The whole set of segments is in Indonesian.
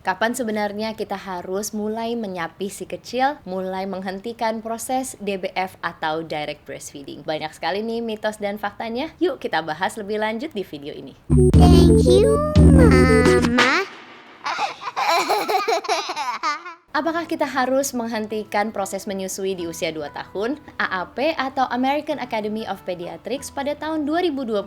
Kapan sebenarnya kita harus mulai menyapi si kecil, mulai menghentikan proses DBF atau direct breastfeeding? Banyak sekali nih mitos dan faktanya. Yuk kita bahas lebih lanjut di video ini. Thank you, Mama. Apakah kita harus menghentikan proses menyusui di usia 2 tahun? AAP atau American Academy of Pediatrics pada tahun 2022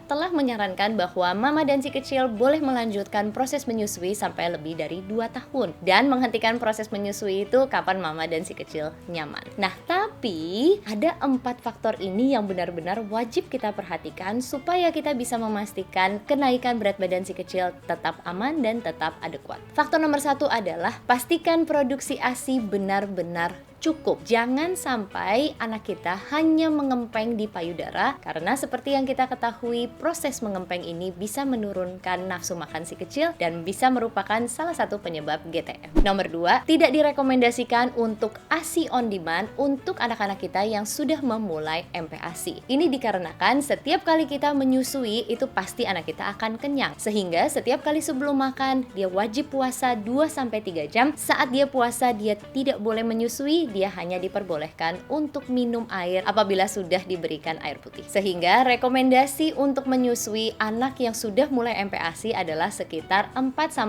telah menyarankan bahwa mama dan si kecil boleh melanjutkan proses menyusui sampai lebih dari 2 tahun. Dan menghentikan proses menyusui itu kapan mama dan si kecil nyaman. Nah, tapi ada 4 faktor ini yang benar-benar wajib kita perhatikan supaya kita bisa memastikan kenaikan berat badan si kecil tetap aman dan tetap adekuat. Faktor nomor 1 adalah pastikan produksi ASI benar-benar cukup. Jangan sampai anak kita hanya mengempeng di payudara, karena seperti yang kita ketahui, proses mengempeng ini bisa menurunkan nafsu makan si kecil dan bisa merupakan salah satu penyebab GTM. Nomor 2, tidak direkomendasikan untuk ASI on demand untuk anak-anak kita yang sudah memulai MPASI. Ini dikarenakan setiap kali kita menyusui itu pasti anak kita akan kenyang, sehingga setiap kali sebelum makan dia wajib puasa 2-3 jam. Saat dia puasa dia tidak boleh menyusui, dia hanya diperbolehkan untuk minum air apabila sudah diberikan air putih. Sehingga rekomendasi untuk menyusui anak yang sudah mulai MPASI adalah sekitar 4-5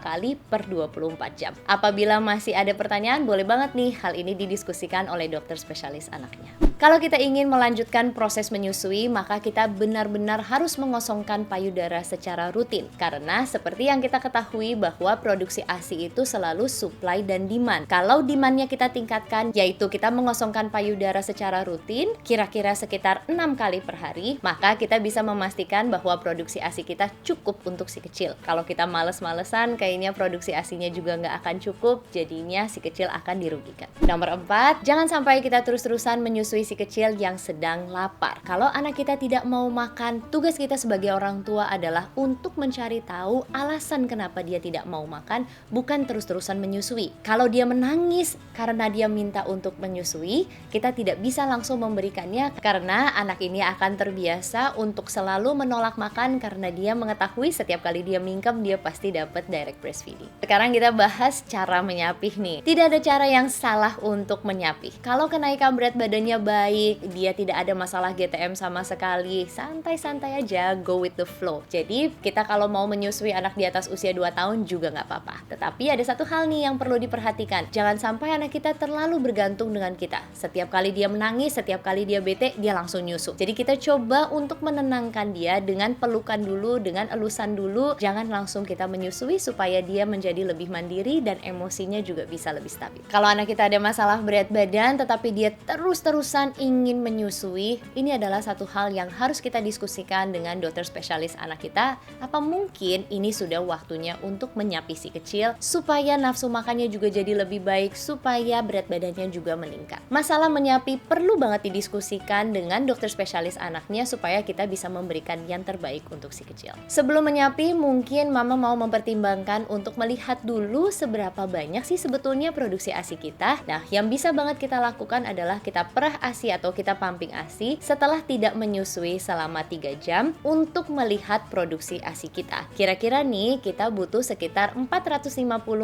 kali per 24 jam. Apabila masih ada pertanyaan, boleh banget nih hal ini didiskusikan oleh dokter spesialis anaknya. Kalau kita ingin melanjutkan proses menyusui, maka kita benar-benar harus mengosongkan payudara secara rutin. Karena seperti yang kita ketahui bahwa produksi ASI itu selalu supply dan demand. Kalau demandnya kita tingkatkan, yaitu kita mengosongkan payudara secara rutin, kira-kira sekitar 6 kali per hari, maka kita bisa memastikan bahwa produksi ASI kita cukup untuk si kecil. Kalau kita males-malesan, kayaknya produksi ASInya juga nggak akan cukup, jadinya si kecil akan dirugikan. Nomor 4, jangan sampai kita terus-terusan menyusui si kecil yang sedang lapar. Kalau anak kita tidak mau makan, tugas kita sebagai orang tua adalah untuk mencari tahu alasan kenapa dia tidak mau makan, bukan terus-terusan menyusui. Kalau dia menangis karena dia minta untuk menyusui, kita tidak bisa langsung memberikannya karena anak ini akan terbiasa untuk selalu menolak makan karena dia mengetahui setiap kali dia mingkem dia pasti dapat direct breastfeeding. Sekarang kita bahas cara menyapih nih. Tidak ada cara yang salah untuk menyapih. Kalau kenaikan berat badannya baik, dia tidak ada masalah GTM sama sekali, santai-santai aja, go with the flow. Jadi kita kalau mau menyusui anak di atas usia 2 tahun juga nggak apa-apa. Tetapi ada satu hal nih yang perlu diperhatikan. Jangan sampai anak kita terlalu bergantung dengan kita. Setiap kali dia menangis, setiap kali dia bete, dia langsung nyusu. Jadi kita coba untuk menenangkan dia dengan pelukan dulu, dengan elusan dulu. Jangan langsung kita menyusui supaya dia menjadi lebih mandiri dan emosinya juga bisa lebih stabil. Kalau anak kita ada masalah berat badan tetapi dia terus-terusan ingin menyusui, ini adalah satu hal yang harus kita diskusikan dengan dokter spesialis anak kita. Apa mungkin ini sudah waktunya untuk menyapi si kecil supaya nafsu makannya juga jadi lebih baik, supaya berat badannya juga meningkat. Masalah menyapi perlu banget didiskusikan dengan dokter spesialis anaknya supaya kita bisa memberikan yang terbaik untuk si kecil. Sebelum menyapi, mungkin mama mau mempertimbangkan untuk melihat dulu seberapa banyak sih sebetulnya produksi ASI kita. Nah, yang bisa banget kita lakukan adalah kita perah ASI atau kita pumping ASI setelah tidak menyusui selama 3 jam untuk melihat produksi ASI kita. Kira-kira nih kita butuh sekitar 450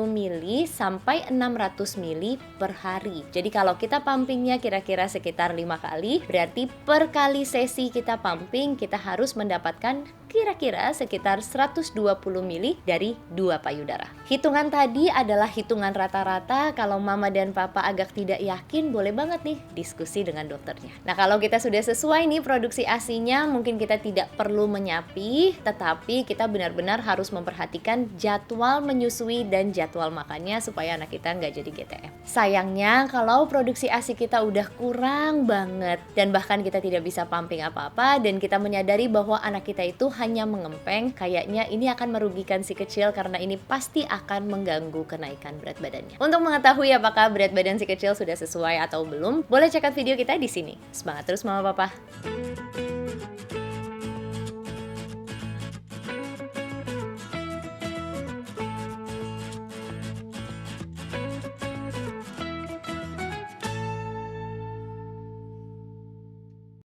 ml sampai 600 ml per hari. Jadi kalau kita pumpingnya kira-kira sekitar 5 kali, berarti per kali sesi kita pumping kita harus mendapatkan kira-kira sekitar 120 ml dari 2 payudara. Hitungan tadi adalah hitungan rata-rata. Kalau mama dan papa agak tidak yakin, boleh banget nih diskusi dengan dokternya. Nah, kalau kita sudah sesuai nih produksi ASINya, mungkin kita tidak perlu menyapi, tetapi kita benar-benar harus memperhatikan jadwal menyusui dan jadwal makannya supaya anak kita nggak jadi GTM. Sayangnya kalau produksi ASI kita udah kurang banget dan bahkan kita tidak bisa pumping apa-apa dan kita menyadari bahwa anak kita itu hanya mengempeng, kayaknya ini akan merugikan si kecil karena ini pasti akan mengganggu kenaikan berat badannya. Untuk mengetahui apakah berat badan si kecil sudah sesuai atau belum, boleh cek out video kita di sini. Semangat terus mama papa.